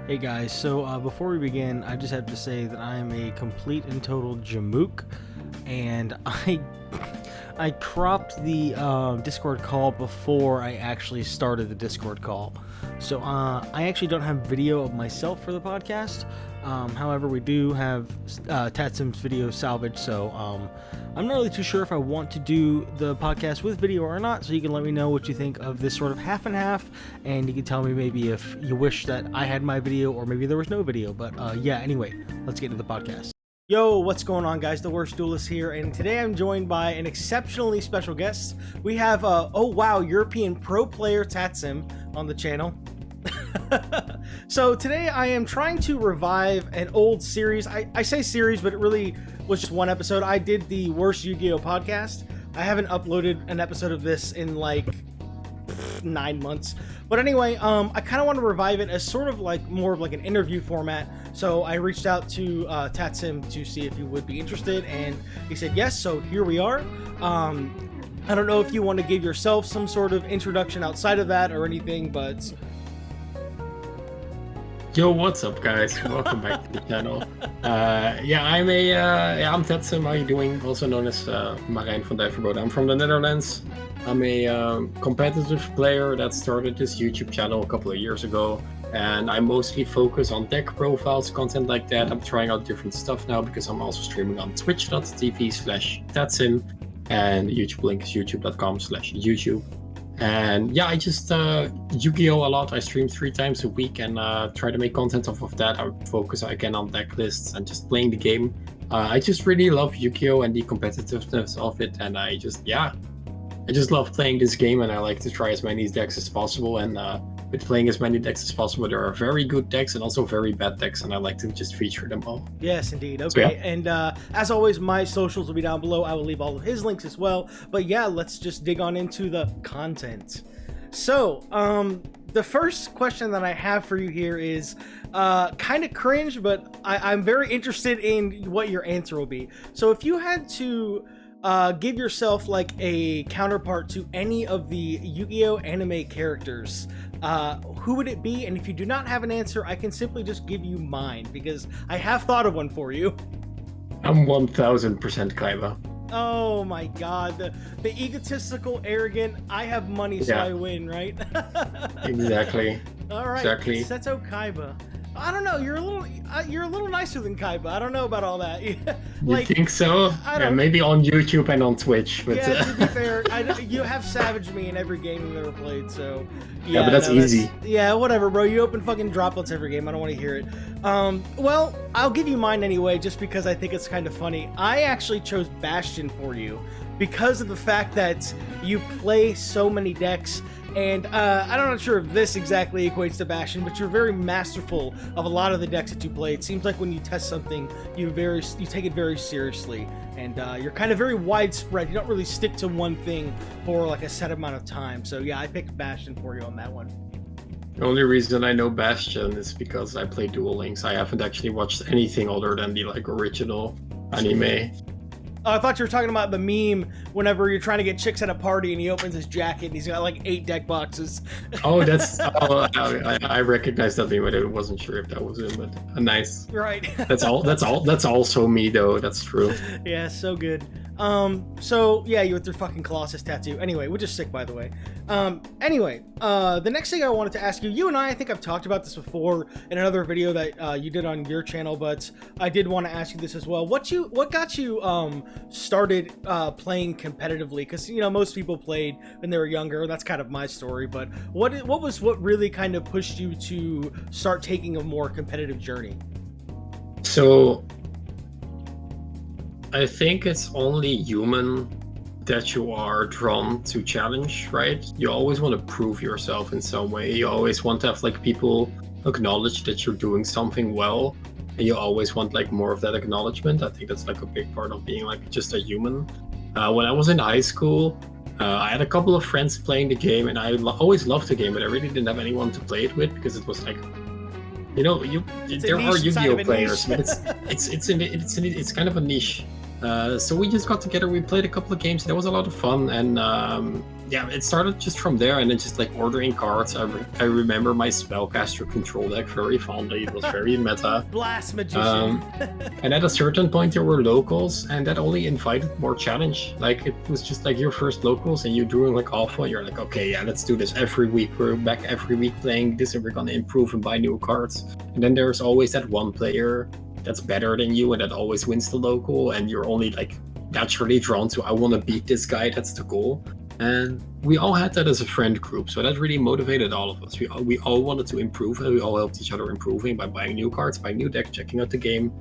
Hey guys, so before we begin, I just have to say that I am a complete and total jamook, and I cropped the Discord call before I actually started the Discord call. So I actually don't have video of myself for the podcast. However, we do have Tatsym's video salvage, so I'm not really too sure if I want to do the podcast with video or not, so you can let me know what you think of this sort of half and half, and you can tell me maybe if you wish that I had my video or maybe there was no video. But yeah, anyway, let's get into the podcast. Yo, what's going on, guys? The Worst Duelist here, and today I'm joined by an exceptionally special guest. We have, oh wow, European pro player Tatsym on the channel. So today I am trying to revive an old series. I say series, but it really was just one episode. I did the TheWorstYu-Gi-Oh podcast. I haven't uploaded an episode of this in like 9 months. But anyway, I kind of want to revive it as sort of like more of like an interview format. So I reached out to Tatsym to see if he would be interested, and he said yes. So here we are. I don't know if you want to give yourself some sort of introduction outside of that or anything, but Yo, what's up, guys? Welcome back to the channel. I'm Tatsym. How you doing? Also known as Marijn van Dijverboden. I'm from the Netherlands. I'm a competitive player that started this YouTube channel a couple of years ago, and I mostly focus on deck profiles, content like that. I'm trying out different stuff now because I'm also streaming on twitch.tv/Tatsym, and YouTube link is youtube.com/YouTube. And yeah, I just Yu-Gi-Oh a lot. I stream 3 times a week and try to make content off of that. I focus again on deck lists and just playing the game. I just really love Yu-Gi-Oh and the competitiveness of it, and I just love playing this game, and I like to try as many decks as possible. And with playing as many decks as possible, there are very good decks and also very bad decks, and I like to just feature them all. Yes, indeed. Okay, So, yeah. and as always, my socials will be down below. I will leave all of his links as well. But yeah, let's just dig on into the content. So, the first question that I have for you here is kind of cringe, but I'm very interested in what your answer will be. So if you had to give yourself like a counterpart to any of the Yu-Gi-Oh anime characters, who would it be? And if you do not have an answer, I can simply just give you mine, because I have thought of one for you. I'm 1000% Kaiba. Oh my god, the egotistical, arrogant, I have money so Yeah. I win, right? Exactly. All right, Exactly. Seto Kaiba. I don't know, you're a little nicer than Kaiba. I don't know about all that. You think so? I Yeah, don't- maybe on YouTube and on Twitch. But Yeah, to be fair, you have savaged me in every game you've ever played, so Yeah, but that's easy. Yeah, whatever, bro. You open fucking droplets every game. I don't want to hear it. Well, I'll give you mine anyway, just because I think it's kind of funny. I actually chose Bastion for you because of the fact that you play so many decks. And I'm not sure if this exactly equates to Bastion, but you're very masterful of a lot of the decks that you play. It seems like when you test something, you take it very seriously, and you're kind of very widespread. You don't really stick to one thing for like a set amount of time. So yeah, I picked Bastion for you on that one. The only reason I know Bastion is because I play Duel Links. I haven't actually watched anything other than the original anime. Oh, I thought you were talking about the meme whenever you're trying to get chicks at a party and he opens his jacket and he's got like 8 deck boxes. Oh, that's I recognize that meme, but I wasn't sure if that was him. But nice. Right. That's also me though. That's true. Yeah, so good. So yeah, you with your fucking Colossus tattoo. Anyway, we're just sick, by the way. The next thing I wanted to ask you, you and I think I've talked about this before in another video that you did on your channel, but I did want to ask you this as well. What got you started playing competitively? Because most people played when they were younger. That's kind of my story. But what really kind of pushed you to start taking a more competitive journey? So I think it's only human that you are drawn to challenge, right? You always want to prove yourself in some way. You always want to have people acknowledge that you're doing something well, and you always want more of that acknowledgement. I think that's a big part of being just a human. When I was in high school, I had a couple of friends playing the game, and I always loved the game, but I really didn't have anyone to play it with because it was there are Yu-Gi-Oh players, but it's kind of a niche. So we just got together, we played a couple of games, that was a lot of fun, and yeah, it started just from there, and then just like ordering cards. I remember my spellcaster control deck very fondly. It was very meta. Blast magician. And at a certain point, there were locals, and that only invited more challenge. Like it was just like your first locals, and you're doing like alpha. You're like, okay, yeah, let's do this every week. We're back every week playing this, and we're gonna improve and buy new cards. And then there's always that one player that's better than you, and that always wins the local, and you're only like naturally drawn to, I want to beat this guy. That's the goal. And we all had that as a friend group, so that really motivated all of us. We all wanted to improve, and we all helped each other improving by buying new cards, buying new decks, checking out the game,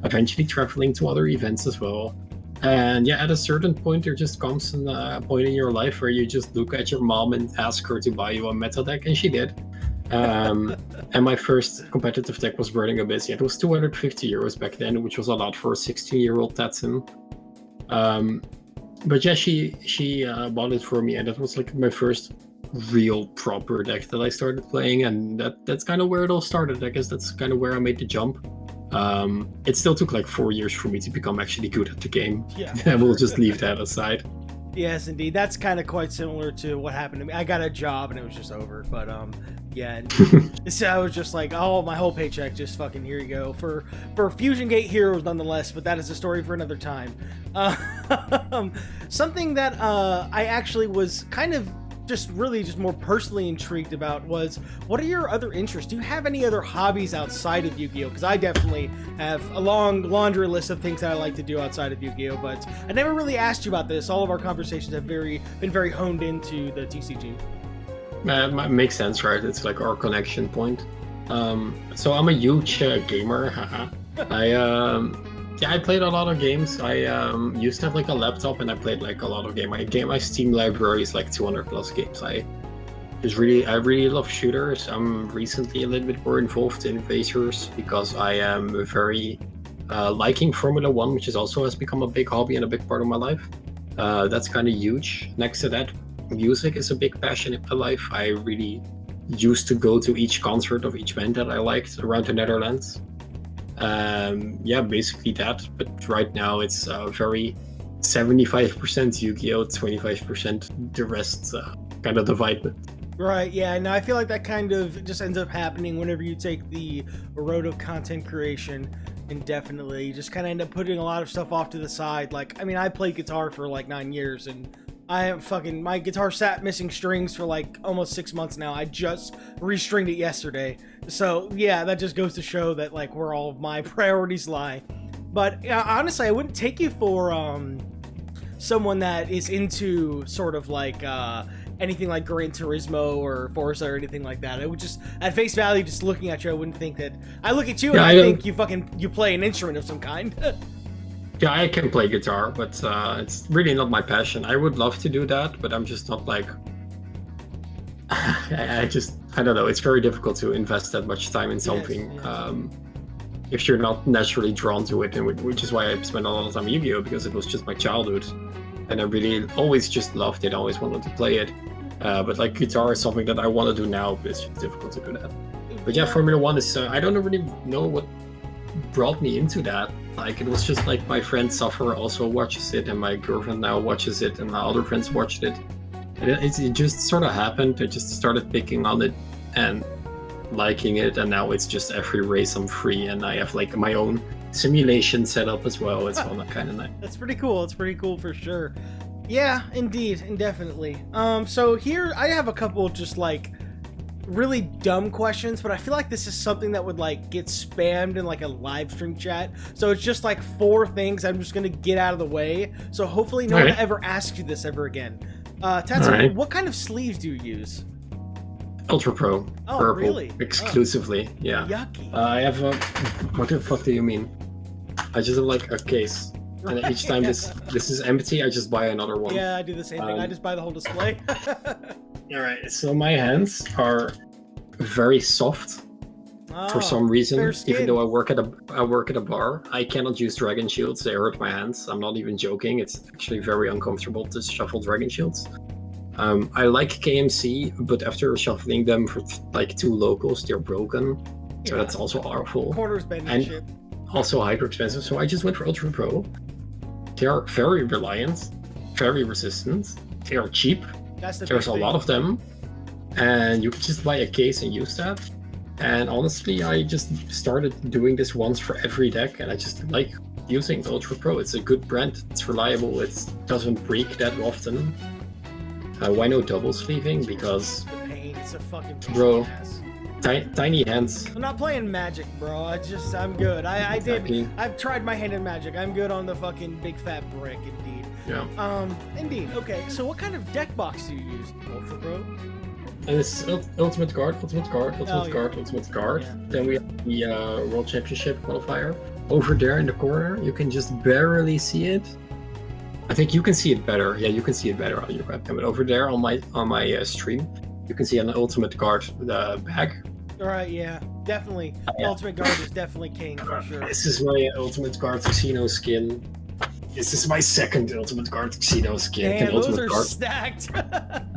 eventually traveling to other events as well. And yeah, at a certain point, there just comes a point in your life where you just look at your mom and ask her to buy you a meta deck, and she did. And my first competitive deck was Burning Abyss. It was 250 euros back then, which was a lot for a 16-year-old Tatsym. But yeah, she bought it for me, and that was like my first real proper deck that I started playing, and that's kind of where it all started. I guess that's kind of where I made the jump. It still took like 4 years for me to become actually good at the game. Yeah. And we'll just leave that aside. Yes, indeed. That's kind of quite similar to what happened to me. I got a job and it was just over. But yeah, so I was just like, oh, my whole paycheck, just fucking here you go for Fusion Gate Heroes, nonetheless. But that is a story for another time. Something that I actually was kind of just more personally intrigued about was, what are your other interests? Do you have any other hobbies outside of Yu-Gi-Oh? Because I definitely have a long laundry list of things that I like to do outside of Yu-Gi-Oh, but I never really asked you about this. All of our conversations have been very honed into the TCG. It makes sense, right? It's like our connection point. So I'm a huge gamer. I played a lot of games. I used to have like a laptop, and I played like a lot of games. My Steam library is like 200 plus games. I really love shooters. I'm recently a little bit more involved in racers because I am very liking Formula 1, which has become a big hobby and a big part of my life. That's kind of huge. Next to that, music is a big passion in my life. I really used to go to each concert of each band that I liked around the Netherlands. Basically that, but right now it's very 75% Yu-Gi-Oh, 25% the rest, kind of divided. Right, yeah, no, I feel like that kind of just ends up happening whenever you take the road of content creation indefinitely. You just kind of end up putting a lot of stuff off to the side. Like, I mean, I played guitar for like 9 years, and my guitar sat missing strings for like almost 6 months now. I just restringed it yesterday. So yeah, that just goes to show that like where all of my priorities lie. But honestly, I wouldn't take you for someone that is into sort of like anything like Gran Turismo or Forza or anything like that. I would just, at face value, just looking at you, I wouldn't think that. I look at you and I think you play an instrument of some kind. Yeah, I can play guitar, but it's really not my passion. I would love to do that, but I'm just not like... I don't know. It's very difficult to invest that much time in something if you're not naturally drawn to it, and which is why I spent a lot of time in Yu-Gi-Oh, because it was just my childhood, and I really always just loved it. I always wanted to play it, but like guitar is something that I want to do now, but it's just difficult to do that. But yeah, Formula 1 is... I don't really know what brought me into that. Like, it was just like my friend Suffer also watches it, and my girlfriend now watches it, and my other friends watched it. And it just sort of happened. I just started picking on it and liking it, and now it's just every race I'm free, and I have like my own simulation set up as well. It's all kind of nice. That's pretty cool. It's pretty cool for sure. Yeah, indeed, indefinitely. So here I have a couple just like really dumb questions, but I feel like this is something that would like get spammed in like a live stream chat. So it's just like 4 things I'm just gonna get out of the way. So hopefully no one ever asks you this ever again. Tatsym, what kind of sleeves do you use? Ultra Pro. Oh, purple, really? Exclusively, yeah. Yucky. I have a... What the fuck do you mean? I just have like a case. And each time this is empty, I just buy another one. Yeah, I do the same thing. I just buy the whole display. Alright, so my hands are very soft for some reason. Even though I work at a bar, I cannot use dragon shields. They hurt my hands. I'm not even joking. It's actually very uncomfortable to shuffle dragon shields. I like KMC, but after shuffling them for like 2 locals, they're broken. So that's also awful. Corners bending shit. Also hyper expensive. So I just went for Ultra Pro. They are very reliant, very resistant. They are cheap. That's the There's big a lot thing. of them, and you can just buy a case and use that. And honestly, I just started doing this once for every deck, and I just like using the Ultra Pro. It's a good brand, it's reliable, it doesn't break that often. Why no double sleeving? Because, The pain, it's a fucking pain bro, in the ass. tiny hands. I'm not playing Magic, bro. I'm good. Exactly. I've tried my hand in Magic. I'm good on the fucking big fat brick, indeed. Yeah. Indeed. Okay, so what kind of deck box do you use, Ultra Pro? And this is Ultimate Guard, Ultimate Guard, Ultimate yeah. Guard, Ultimate Guard. Yeah. Then we have the World Championship qualifier. Over there in the corner, you can just barely see it. I think you can see it better. Yeah, you can see it better on your webcam. But over there on my stream, you can see an Ultimate Guard bag. All right, yeah, definitely. Yeah. Ultimate Guard is definitely king for sure. This is my Ultimate Guard Tuxedo skin. This is my second Ultimate Guard Tuxedo skin. Damn, those Ultimate are Guard. stacked.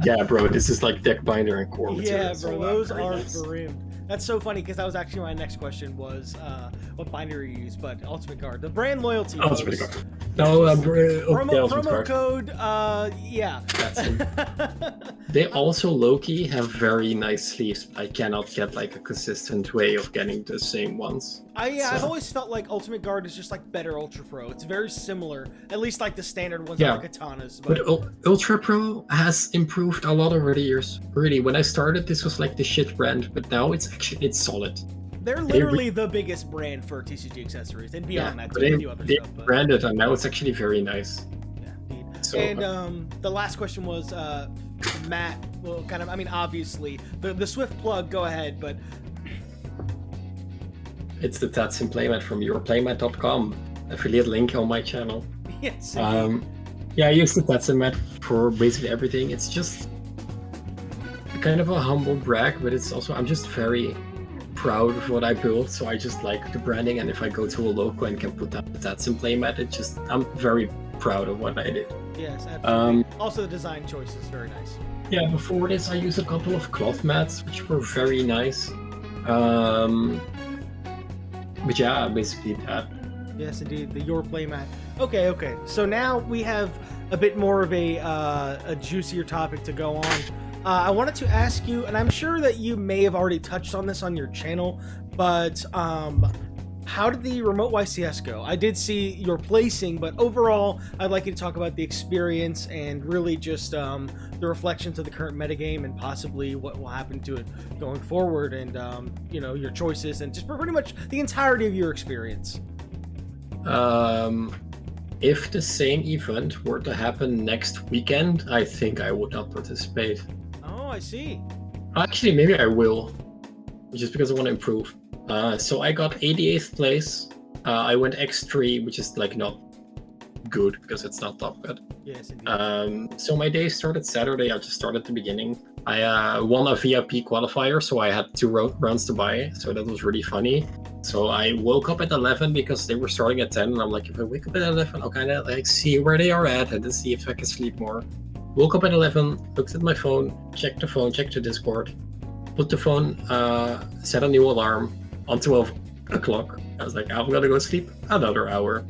Yeah, bro, this is like deck binder and core material. Yeah, bro, so, those very are nice. grim. That's so funny because that was actually my next question was what binder you use, but Ultimate Guard, the brand loyalty. Ultimate folks. Guard. No, promo, Ultimate promo Guard. code, yeah. That's it. They also low-key have very nice sleeves. I cannot get like a consistent way of getting the same ones. I've always felt like Ultimate Guard is just like better Ultra Pro. It's very similar, at least like the standard ones Yeah. are the katanas. But Ultra Pro has improved a lot over the years. Really, when I started, this was like the shit brand, but now it's solid. they're literally the biggest brand for TCG accessories, and beyond that, but too, a few other they stuff. But, branded, and now it's actually very nice. yeah, indeed. So, And the last question was Matt. Well, kind of. I mean, obviously, the swift plug. Go ahead, but it's the Tatsym playmat from yourplaymat.com. Affiliate link on my channel. yes. Yeah, I use the Tatsym mat for basically everything. It's just kind of a humble brag, but it's also I'm just very proud of what I built. So I just like the branding, and if I go to a local and can put down the Tatsym playmat, I'm very proud of what I did. Yes, absolutely. Also, the design choice is very nice. Yeah, before this I used a couple of cloth mats, which were very nice. But yeah, basically that. Yes, indeed, the Your Playmat. Okay. So now we have a bit more of a juicier topic to go on. I wanted to ask you, and I'm sure that you may have already touched on this on your channel, but how did the Remote YCS go? I did see your placing, but overall, I'd like you to talk about the experience and really just the reflections of the current metagame and possibly what will happen to it going forward, and your choices and just pretty much the entirety of your experience. If the same event were to happen next weekend, I think I would not participate. Oh, I see. Actually, maybe I will, just because I want to improve. So I got 88th place. I went X3, which is like not good because it's not top good. Yes, indeed. So my day started Saturday. I just started at the beginning. I won a VIP qualifier, so I had 2 rounds to buy. So that was really funny. So I woke up at 11 because they were starting at 10, and I'm like, if I wake up at 11, I'll kind of like see where they are at and then see if I can sleep more. Woke up at 11, looked at my phone, checked the Discord, put the phone, set a new alarm on 12 o'clock. I was like, I'm gonna go sleep another hour.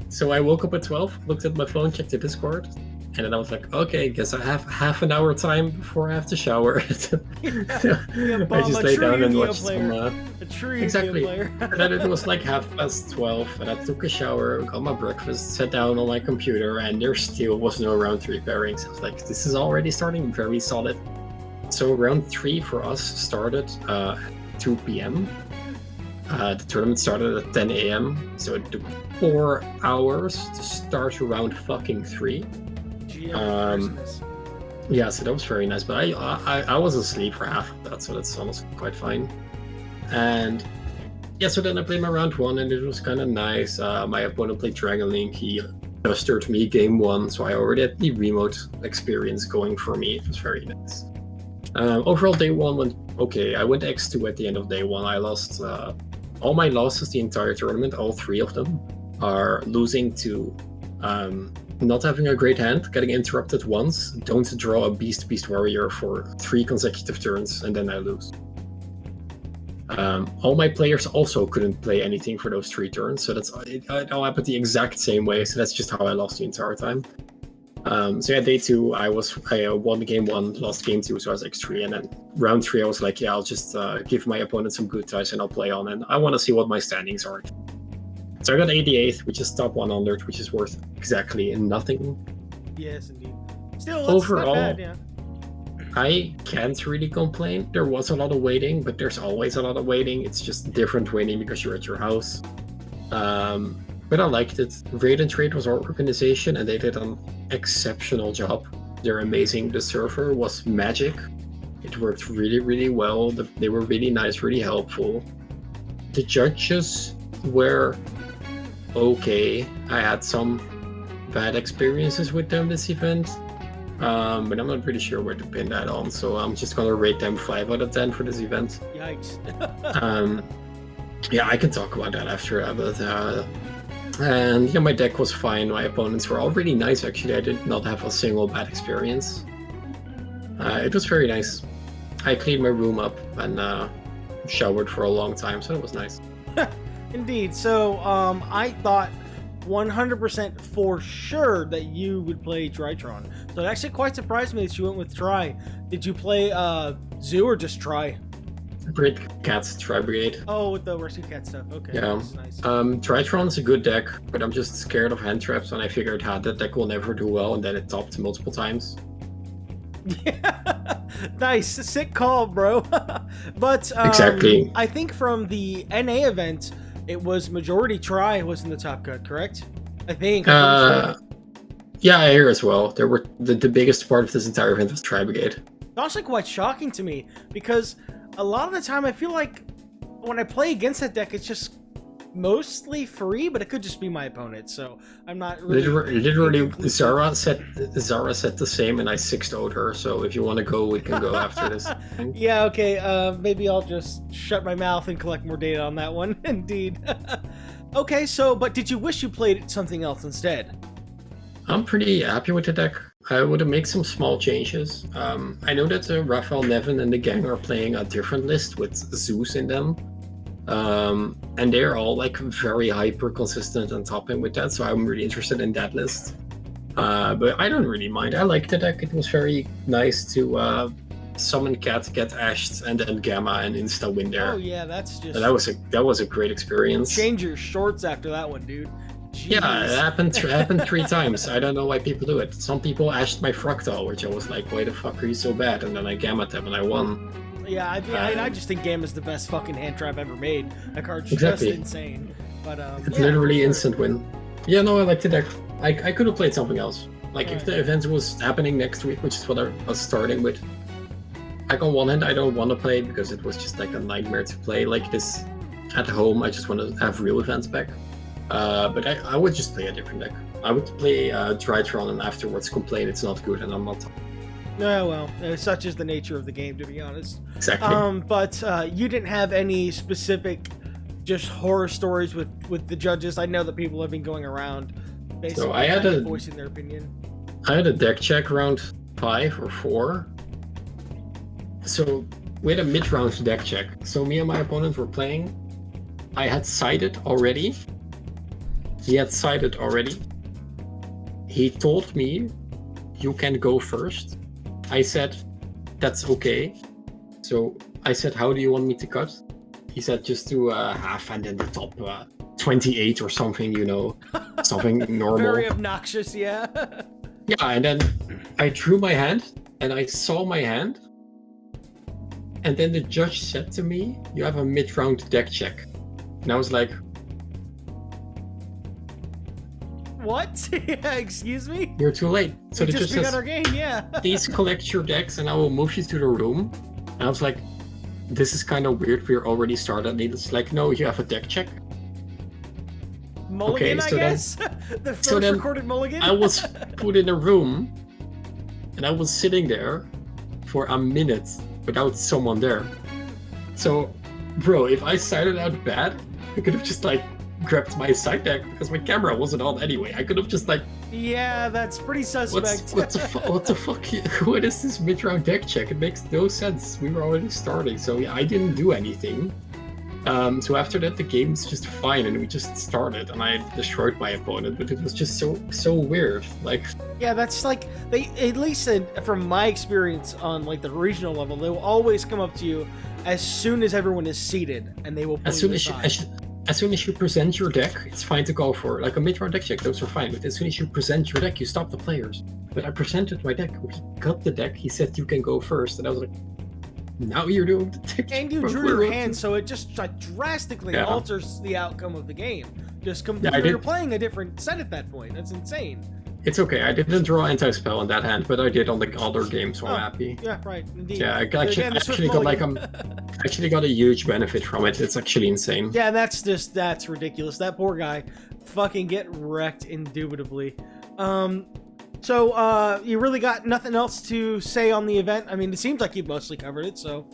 So I woke up at 12, looked at my phone, checked the Discord, and then I was like, okay, guess I have half an hour time before I have to shower. I just lay down and watched some... A true exactly. player. And then it was like 12:30, and I took a shower, got my breakfast, sat down on my computer, and there still was no round 3 pairings. I was like, this is already starting very solid. So round 3 for us started at 2 p.m. The tournament started at 10 a.m. So it took 4 hours to start round fucking 3. Christmas. Yeah, so that was very nice, but I was asleep for half of that, so that's honestly quite fine. And yeah, so then I played my round 1, and it was kind of nice. My opponent played Dragon Link. He dustered me game 1, so I already had the remote experience going for me. It was very nice. Overall, day 1 went okay. I went X2 at the end of day 1. I lost all my losses the entire tournament. All 3 of them are losing to not having a great hand, getting interrupted once, don't draw a Beast Warrior for 3 consecutive turns, and then I lose. All my players also couldn't play anything for those 3 turns, so it all happened the exact same way, so that's just how I lost the entire time. So yeah, day 2, I won game 1, lost game 2, so I was x3, and then round 3, I was like, yeah, I'll just give my opponent some good dice and I'll play on, and I want to see what my standings are. So I got 88th, which is top 100, which is worth exactly nothing. Yes, indeed. Still, overall, not bad, yeah. I can't really complain. There was a lot of waiting, but there's always a lot of waiting. It's just different waiting because you're at your house. But I liked it. Raid and Trade was our organization, and they did an exceptional job. They're amazing. The server was magic. It worked really, really well. They were really nice, really helpful. The judges were okay. I had some bad experiences with them this event, but I'm not pretty sure where to pin that on, so I'm just gonna rate them 5 out of 10 for this event. Yikes. Yeah, I can talk about that after, but and yeah, my deck was fine. My opponents were all really nice, actually. I did not have a single bad experience. It was very nice. I cleaned my room up and showered for a long time, so it was nice. Indeed. So I thought 100% for sure that you would play Tritron. So it actually quite surprised me that you went with Tri. Did you play Zoo or just Tri? Great Cats, Tri Brigade. Oh, with the Rescue Cat stuff. Okay. Yeah. Nice. Tritron's a good deck, but I'm just scared of hand traps, and I figured that deck will never do well, and then it topped multiple times. Yeah. Nice. Sick call, bro. But Exactly. I think from the NA event, it was majority Tri was in the top cut, correct? I think. Yeah, I hear as well. There were the biggest part of this entire event was Tri Brigade. It's actually quite shocking to me because a lot of the time I feel like when I play against that deck, it's just mostly free, but it could just be my opponent, so I'm not really... Literally, Zara said the same, and I 6-0'd her, so if you want to go, we can go after this. Yeah, okay, maybe I'll just shut my mouth and collect more data on that one, indeed. Okay, so, but did you wish you played something else instead? I'm pretty happy with the deck. I would have made some small changes. I know that Raphael, Nevin, and the gang are playing a different list with Zeus in them. And they're all like very hyper consistent and topping with that, so I'm really interested in that list. But I don't really mind. I like the deck. It was very nice to summon Cat, get ashed, and then Gamma and insta win there. Oh yeah, that's just... And that was a great experience. Change your shorts after that one, dude. Jeez. Yeah, it happened 3 times. I don't know why people do it. Some people ashed my Fractal, which I was like, why the fuck are you so bad? And then I Gamma them and I won. Yeah, I just think Gamma's the best fucking hand trap ever made. That card's Exactly. just insane. But it's yeah, literally sure. instant win. Yeah, no, I like the deck. I could have played something else. Like if Right. the event was happening next week, which is what I was starting with. Like on one hand, I don't want to play it because it was just like a nightmare to play like this at home. I just want to have real events back. But I would just play a different deck. I would play Tritron and afterwards complain it's not good and I'm not. No, well, such is the nature of the game, to be honest. Exactly. But you didn't have any specific just horror stories with the judges. I know that people have been going around basically voicing their opinion. I had a deck check round 5 or 4. So we had a mid-round deck check. So me and my opponent were playing. I had sided already. He had sided already. He told me, you can go first. I said, that's okay. So I said, how do you want me to cut? He said, just to half and then the top 28 or something, you know, something normal. Very obnoxious, yeah. Yeah, and then I drew my hand and I saw my hand. And then the judge said to me, you have a mid-round deck check. And I was like, What? Yeah, excuse me? you're too late. So We the just judge begun says, our game, yeah. please collect your decks and I will move you to the room. And I was like, this is kind of weird. We're already started. And it's like, no, you have a deck check. Mulligan, Okay, I so then- guess? The first so then recorded mulligan? I was put in a room and I was sitting there for a minute without someone there. So, bro, if I sided out bad, I could have just like grabbed my side deck because my camera wasn't on anyway. I could have just like, Yeah, that's pretty suspect. what the fuck? What is this mid-round deck check? It makes no sense. We were already starting, so yeah, I didn't do anything. So after that, the game's just fine, and we just started, and I destroyed my opponent, but it was just so weird. Like, yeah, that's like they at least from my experience on like the regional level, they will always come up to you as soon as everyone is seated, and they will pull as soon you as aside. as soon as you present your deck, it's fine to go for like a mid-round deck check. Those are fine, but as soon as you present your deck, you stop the players. But I presented my deck. We got the deck. He said you can go first, and I was like, now you're doing the deck. And you drew your hand, so it just like drastically alters the outcome of the game. Just completely, you're playing a different set at that point. That's insane. It's okay. I didn't draw anti-spell on that hand, but I did on the other game, so I'm happy. Yeah, right. Indeed. Yeah, I actually got a huge benefit from it. It's actually insane. Yeah, that's ridiculous. That poor guy, fucking get wrecked indubitably. So you really got nothing else to say on the event? I mean, it seems like you mostly covered it, so.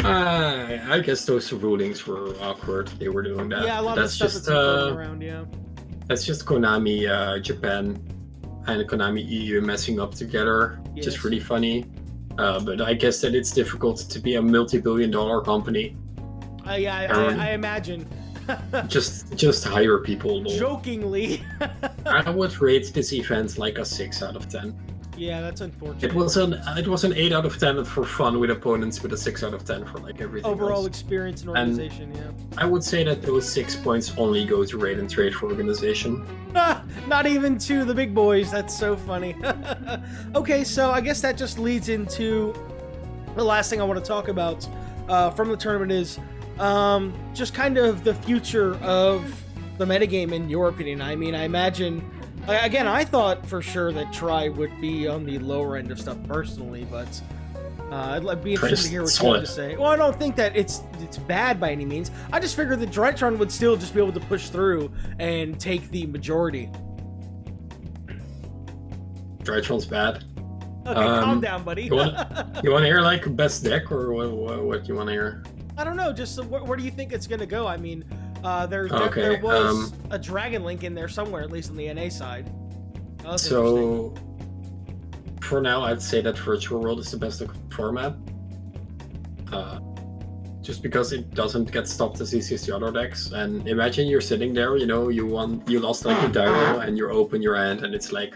I guess those rulings were awkward. They were doing that. Yeah, a lot of stuff that's floating around, yeah. That's just Konami Japan and Konami EU messing up together. Yes. Just really funny. But I guess that it's difficult to be a multi-billion-dollar company. Yeah, I imagine. just hire people. Jokingly. I would rate this event like a 6 out of 10. Yeah, that's unfortunate. It was an 8 out of 10 for fun with opponents, but a 6 out of 10 for like everything overall else. Experience and organization. And yeah, I would say that those 6 points only go to rate and trade for organization. Not even to the big boys. That's so funny. Okay, so I guess that just leads into the last thing I want to talk about from the tournament is just kind of the future of the metagame in your opinion. I mean, I imagine, again, I thought for sure that Try would be on the lower end of stuff personally, but I'd be interested to hear what you have to say. Well, I don't think that it's bad by any means. I just figured that Drytron would still just be able to push through and take the majority. Drytron's bad. Okay, calm down, buddy. You want to hear like best deck, or what you want to hear? I don't know. Just where do you think it's gonna go? I mean, there was a Dragon Link in there somewhere, at least on the NA side. So, for now, I'd say that Virtual World is the best format. Just because it doesn't get stopped as easy as the other decks. And imagine you're sitting there, you lost like a Dyro, and you open your hand, and it's like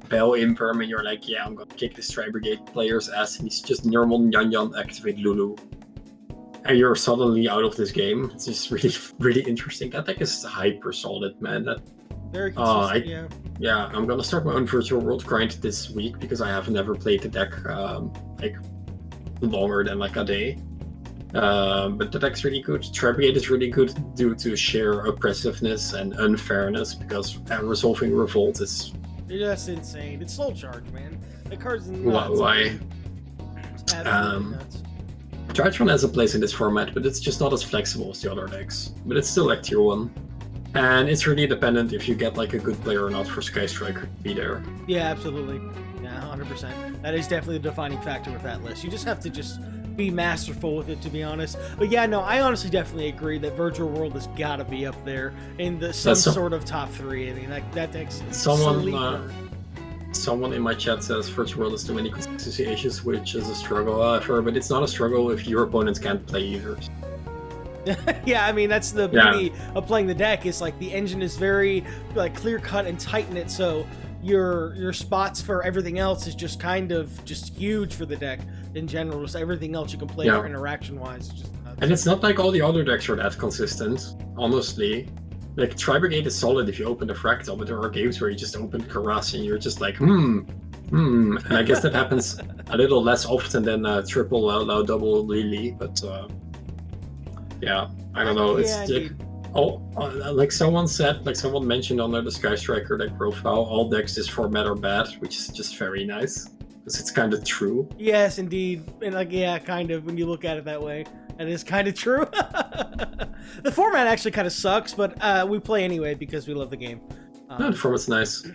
Bell Imperm, and you're like, yeah, I'm gonna kick this Tri-Brigade player's ass, and he's just normal Nyan activate Lulu. And you're suddenly out of this game. It's just really, really interesting. That deck is hyper solid, man. Very consistent, yeah, I'm gonna start my own Virtual World grind this week because I have never played the deck like longer than like a day. But the deck's really good. Tri-Brigade is really good due to sheer oppressiveness and unfairness because resolving revolt is just insane. It's soul charge, man. The card's nuts. Why? Nuts. Drytron has a place in this format, but it's just not as flexible as the other decks. But it's still like tier 1. And it's really dependent if you get like a good player or not for Sky Striker to be there. Yeah, absolutely. Yeah, 100%. That is definitely the defining factor with that list. You just have to just be masterful with it, to be honest. But yeah, no, I honestly definitely agree that Virtual World has got to be up there in some sort of top 3. I mean, that deck's Someone in my chat says Virtual World has too many consistency issues, which is a struggle, however, but it's not a struggle if your opponents can't play either. Yeah, I mean, that's the beauty of playing the deck, is like the engine is very like clear cut and tight in it, so your spots for everything else is just kind of just huge for the deck in general. Just everything else you can play for interaction wise. And it's not like all the other decks are that consistent, honestly. Like, Tri-Brigade is solid if you open the Fractal, but there are games where you just open Karas and you're just like, And I guess that happens a little less often than triple, double Lily, but yeah, I don't know. It's like someone said, like someone mentioned under the Sky Striker deck profile, all decks this format are bad, which is just very nice because it's kind of true. Yes, indeed, and like kind of when you look at it that way. That is kind of true. The format actually kind of sucks, but we play anyway because we love the game. No, the format's nice.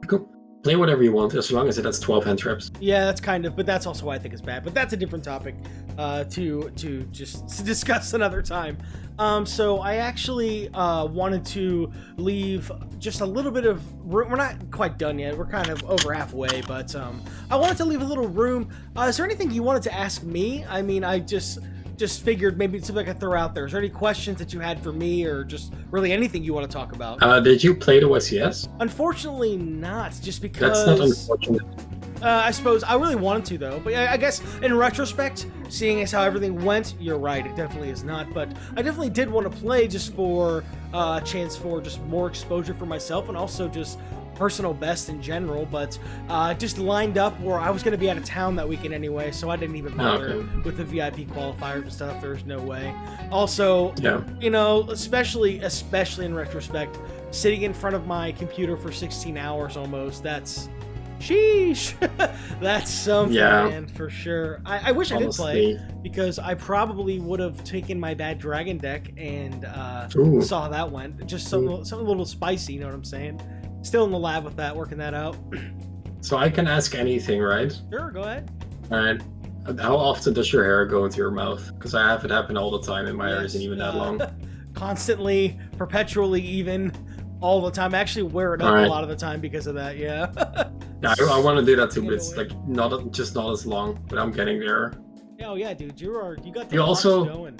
Go play whatever you want, as long as it has 12 hand traps. Yeah, that's kind of, but that's also why I think it's bad. But that's a different topic to just discuss another time. So I actually wanted to leave just a little bit of room. We're not quite done yet. We're kind of over halfway, but I wanted to leave a little room. Is there anything you wanted to ask me? I mean, just figured maybe it's something I could throw out there. Is there any questions that you had for me, or just really anything you want to talk about? Did you play the YCS? Unfortunately not, just because... That's not unfortunate. I suppose I really wanted to, though. But I guess in retrospect, seeing as how everything went, you're right, it definitely is not. But I definitely did want to play just for a chance for just more exposure for myself, and also just personal best in general. But just lined up where I was going to be out of town that weekend anyway, so I didn't even bother with the VIP qualifiers and stuff. There's no way. Also, you know, especially in retrospect, sitting in front of my computer for 16 hours almost, that's... sheesh. That's something, man, for sure. I wish I did play, because I probably would have taken my bad dragon deck and saw how that went. Just something a little spicy, you know what I'm saying? Still in the lab with that, working that out. So I can ask anything, right? Sure, go ahead. Alright. How often does your hair go into your mouth? Because I have it happen all the time, and my hair isn't even that long. Constantly, perpetually, even all the time. I actually wear it up a lot of the time because of that, yeah, I want to do that too, but it's like not as long, but I'm getting there. Oh yeah, dude, you got the you also going.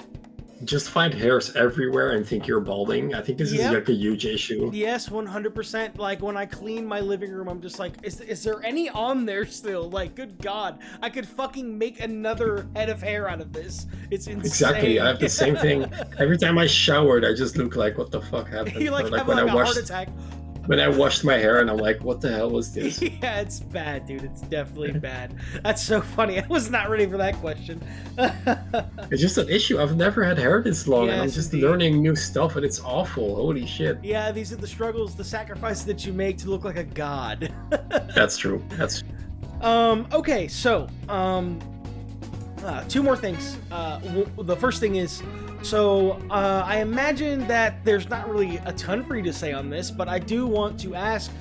Just find hairs everywhere and think you're balding. I think this is like a huge issue. Yes, 100%. Like when I clean my living room, I'm just like, is there any on there still? Like, good God, I could fucking make another head of hair out of this. It's insane. Exactly, I have the same thing. Every time I showered, I just look like, what the fuck happened? You like have like a heart attack. When I washed my hair, and I'm like, what the hell was this? Yeah, it's bad, dude. It's definitely bad. That's so funny. I was not ready for that question. It's just an issue. I've never had hair this long, and I'm just learning new stuff, and it's awful. Holy shit. Yeah, these are the struggles, the sacrifices that you make to look like a god. That's true. That's okay, so, two more things. The first thing is, so I imagine that there's not really a ton for you to say on this, but I do want to ask,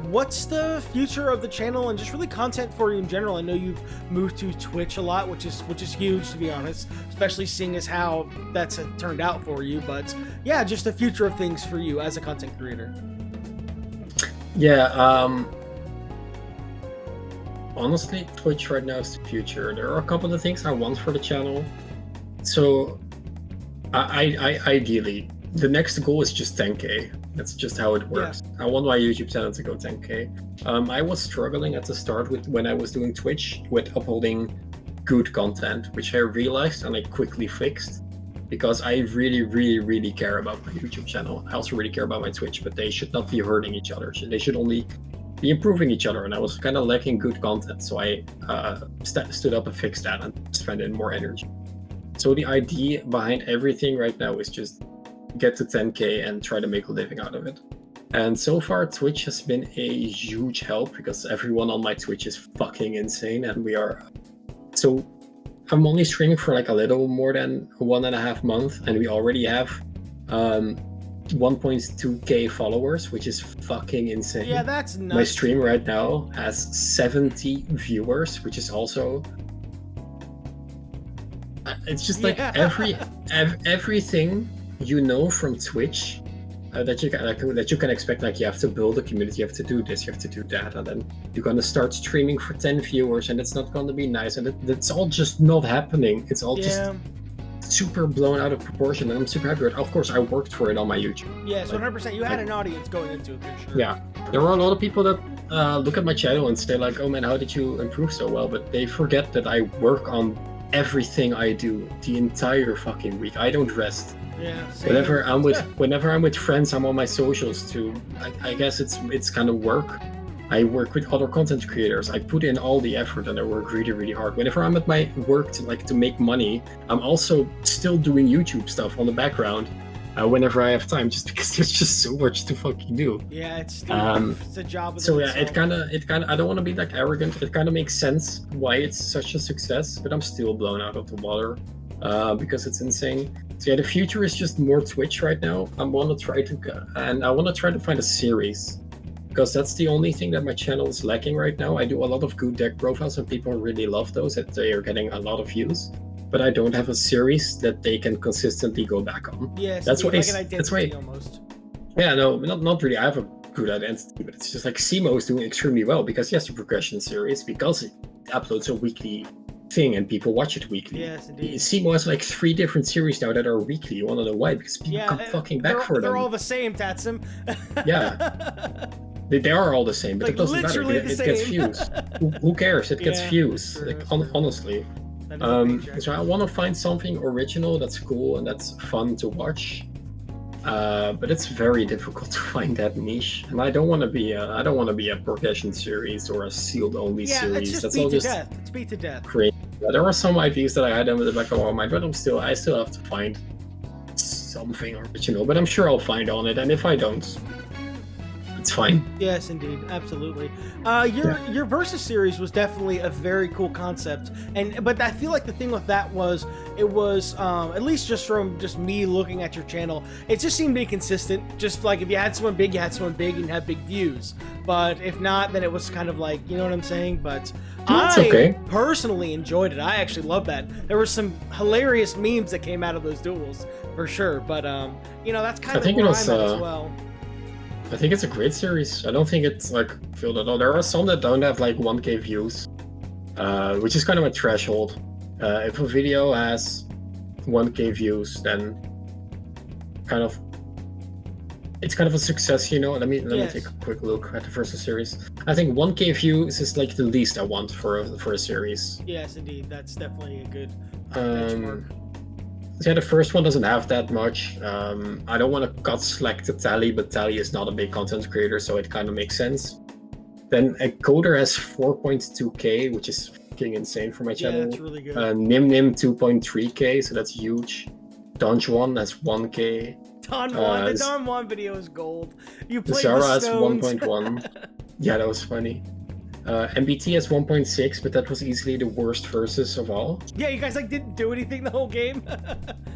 what's the future of the channel and just really content for you in general? I know you've moved to Twitch a lot, which is huge, to be honest, especially seeing as how that's turned out for you. But yeah, just the future of things for you as a content creator. Yeah, honestly, Twitch right now is the future. There are a couple of things I want for the channel. So I ideally, the next goal is just 10K. That's just how it works. I want my YouTube channel to go 10K. I was struggling at the start when I was doing Twitch with uploading good content, which I realized and I quickly fixed, because I really care about my YouTube channel. I also really care about my Twitch, but they should not be hurting each other. They should only be improving each other, and I was kind of lacking good content, so I stood up and fixed that and spent in more energy. So the idea behind everything right now is just get to 10K and try to make a living out of it. And so far, Twitch has been a huge help, because everyone on my Twitch is fucking insane, and we are... So I'm only streaming for like a little more than 1.5 months, and we already have 1.2K followers, which is fucking insane. Yeah, that's nuts. My stream right now has 70 viewers, which is also... It's just like everything you know from Twitch that you can expect. Like, you have to build a community, you have to do this, you have to do that, and then you're gonna start streaming for 10 viewers, and it's not gonna be nice, and that's all just not happening. It's all just super blown out of proportion, and I'm super happy with it. Of course, I worked for it on my YouTube. Yes, 100%. You had an audience going into it, for sure. Yeah, there are a lot of people that look at my channel and say like, "Oh man, how did you improve so well?" But they forget that I work on everything I do the entire fucking week. I don't rest. Yeah. Same. Whenever I'm with friends, I'm on my socials too. I guess it's kind of work. I work with other content creators. I put in all the effort, and I work really hard. Whenever I'm at my work to make money, I'm also still doing YouTube stuff on the background. Whenever I have time, just because there's just so much to fucking do. Yeah, it's a job. So yeah, it kind of. I don't want to be like arrogant. It kind of makes sense why it's such a success, but I'm still blown out of the water because it's insane. So yeah, the future is just more Twitch right now. I want to try to find a series, because that's the only thing that my channel is lacking right now. I do a lot of good deck profiles, and people really love those, that they are getting a lot of views. But I don't have a series that they can consistently go back on. Yes, that's why. Like an identity almost. Yeah, no, not really. I have a good identity, but it's just like Simo is doing extremely well because he has a progression series, because he uploads a weekly thing and people watch it weekly. Yes, indeed. SEMO has like 3 different series now that are weekly. You want to know why? Because people come fucking back for them. They're all the same, Tatsym. Yeah. They are all the same, but like, it doesn't matter. It gets views. Who cares? It gets views. True, like honestly. So I want to find something original that's cool and that's fun to watch. But it's very difficult to find that niche, and I don't want to be a progression series or a sealed only series. That's all just death. It's beat to death. Crazy. There are some ideas that I had in the back of my mind, but I still have to find something original. But I'm sure I'll find on it, and if I don't, it's fine. Yes, indeed, absolutely. Your Versus series was definitely a very cool concept, but I feel like the thing with that was it was at least just from me looking at your channel, it just seemed to be consistent. Just like if you had someone big, you had someone big and had big views. But if not, then it was kind of like, you know what I'm saying? But I personally enjoyed it. I actually love that. There were some hilarious memes that came out of those duels for sure. But that's kind of where I'm at as well. I think it's a great series. I don't think it's like filled at all. There are some that don't have like 1K views, which is kind of a threshold. If a video has 1K views, then it's kind of a success, Let me take a quick look at the Versus series. I think 1K views is like the least I want for a series. Yes, indeed. That's definitely a good benchmark. Yeah, the first one doesn't have that much. I don't want to cut slack to Tally, but Tally is not a big content creator, so it kind of makes sense. Then Coder has 4.2K, which is fucking insane for my channel. Yeah, that's really good. Nim 2.3K, so that's huge. Donjuan has 1K. The Don Juan video is gold. You played Zara the has Stones. 1.1. Yeah, that was funny. MBT has 1.6, but that was easily the worst versus of all. Yeah, you guys didn't do anything the whole game.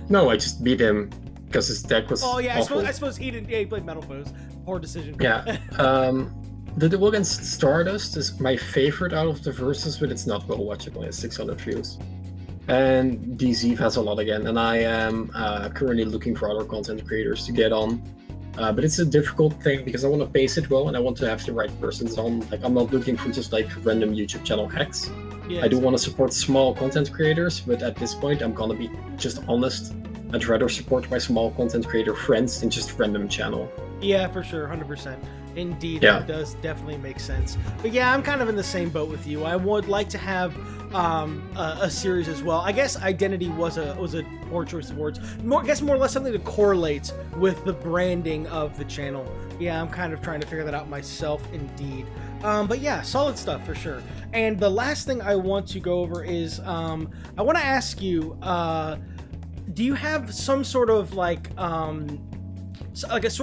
No, I just beat him because his deck was awful. I suppose he didn't. Yeah, he played Metal Foes. Poor decision. Yeah. The duel against Stardust is my favorite out of the verses, but it's not well watchable. It has 600 views. And DZ has a lot again, and I am currently looking for other content creators to get on. But it's a difficult thing because I want to pace it well and I want to have the right persons on. Like, I'm not looking for just like random YouTube channel hacks. I do want to support small content creators, but at this point I'm gonna be just honest. I'd rather support my small content creator friends than just random channel. Yeah, for sure, 100%. Indeed, that does definitely make sense. But yeah, I'm kind of in the same boat with you. I would like to have a series as well. I guess identity was a poor choice of words. More or less something to correlate with the branding of the channel. Yeah, I'm kind of trying to figure that out myself, indeed. But yeah, solid stuff for sure. And the last thing I want to go over is I want to ask you, do you have some sort of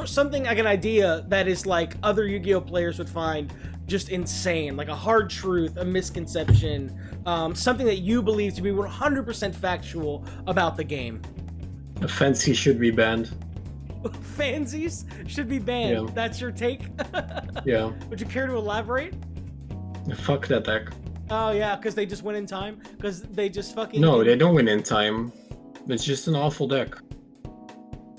something like an idea that is like other Yu-Gi-Oh players would find just insane, like a hard truth, a misconception, something that you believe to be 100% factual about the game? Fancy should be banned. Fansies should be banned. Yeah. That's your take? Yeah. Would you care to elaborate? Fuck that deck. Oh yeah, because they just win in time? Because they just fucking... No, they don't win in time. It's just an awful deck.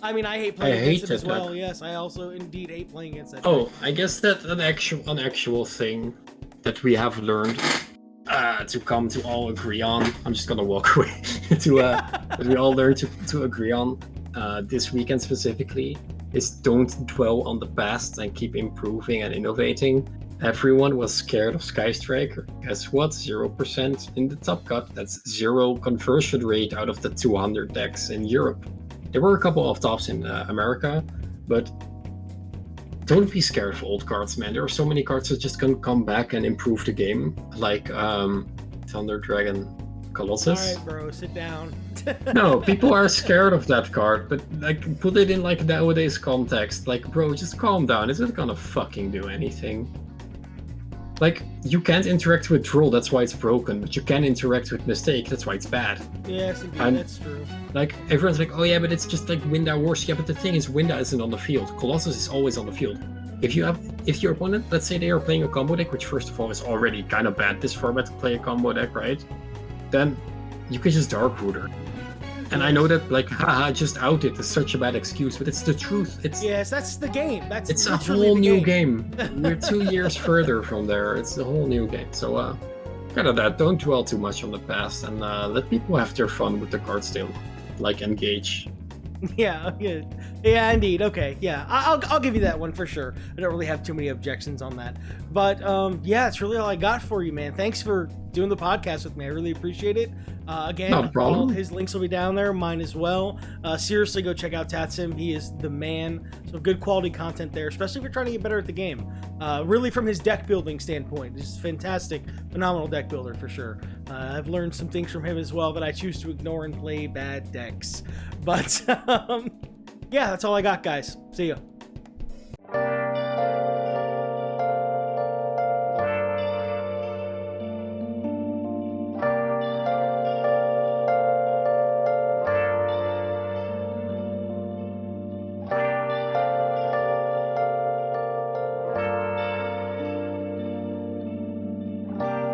I mean, I hate playing against it as well. Deck. Yes, I also indeed hate playing against that. Oh, I guess that an actual thing that we have learned to come to all agree on. I'm just gonna walk away. That we all learned to agree on this weekend specifically is don't dwell on the past and keep improving and innovating. Everyone was scared of Sky Striker. Guess what? 0% in the top cut. That's 0 conversion rate out of the 200 decks in Europe. There were a couple of tops in America, but don't be scared of old cards, man. There are so many cards that just can come back and improve the game, like Thunder Dragon Colossus. Alright, bro, sit down. No, people are scared of that card, but like put it in like nowadays context. Like, bro, just calm down. Is it gonna fucking do anything? Like, you can't interact with Droll, that's why it's broken, but you can interact with Mistake, that's why it's bad. Yes, indeed, that's true. Like, everyone's like, oh yeah, but it's just like Winda Wars. Yeah, but the thing is, Winda isn't on the field. Colossus is always on the field. If your opponent, let's say they are playing a combo deck, which first of all is already kind of bad this format to play a combo deck, right? Then you can just Dark Rooter. And I know that, like, haha, just out it is such a bad excuse, but it's the truth. Yes, that's the game. It's a whole new game. We're 2 years further from there. It's a whole new game. So, kind of that. Don't dwell too much on the past, and let people have their fun with the card still. Like engage. Yeah, indeed. Okay, yeah, I'll give you that one for sure. I don't really have too many objections on that, but yeah, it's really all I got for you, man. Thanks for doing the podcast with me. I really appreciate it. Again, Not a problem. all of his links will be down there, mine as well. Seriously, go check out Tatsym. He is the man. So good quality content there, especially if you're trying to get better at the game. Really, from his deck building standpoint, he's fantastic, phenomenal deck builder for sure. I've learned some things from him as well that I choose to ignore and play bad decks. But yeah, that's all I got, guys. See ya.